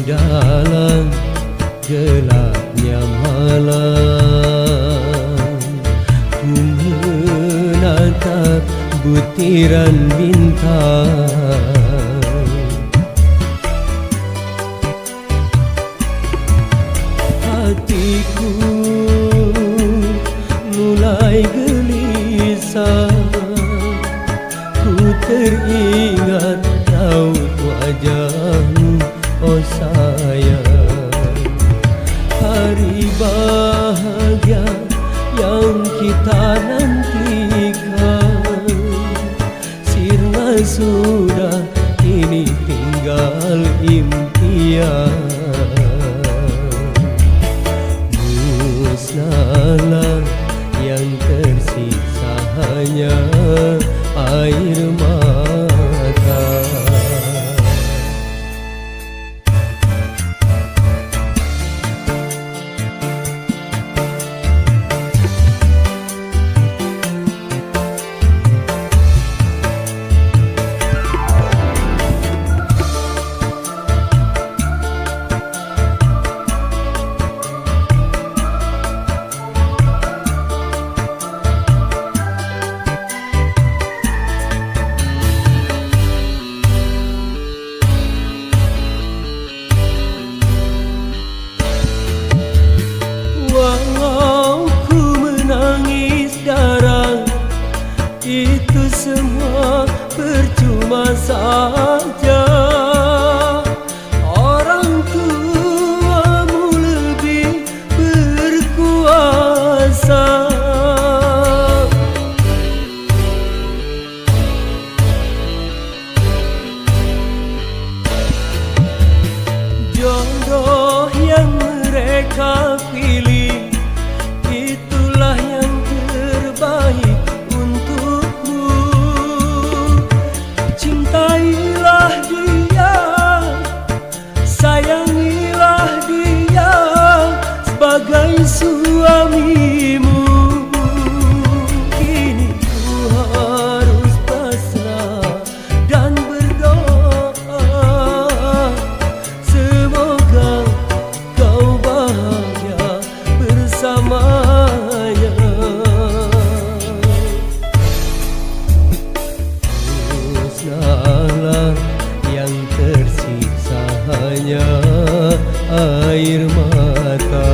dalam gelapnya malam, ku menatap butiran bintang. Hatiku mulai gelisah, ku teringat raut wajahmu, oh sayang. Hari bahagia yang kita nantikan sirna sudah, kini tinggal impian. Musnahlah yang tersisa hanya air mata. Walau ku menangis darah, itu semua percuma saja. Orang tuamu lebih berkuasa. Jodoh yang mereka pilih, itulah yang terbaik untukmu. Cintailah dia, sayangilah dia sebagai suamimu. Kini ku harus pasrah dan berdoa, semoga kau bahagia bersamanya. Musnahlah yang tersisa hanya air mata.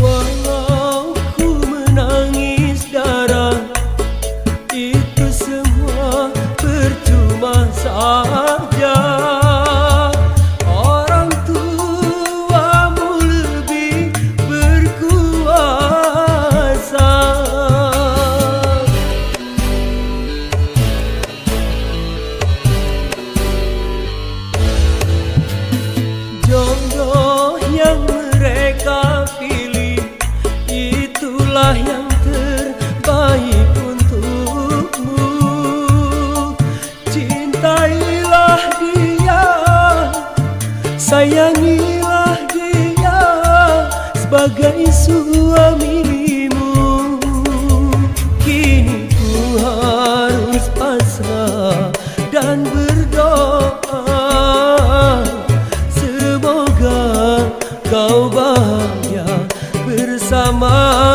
Walau ku menangis darah, itu semua percuma saja. Orang tuamu lebih berkuasa. Jodoh yang mereka pilih, itulah yang terbaik untukmu. Cintailah dia, sayangilah dia sebagai suamimu. Kini ku harus pasrah dan berdoa, semoga kau bahagia bersama.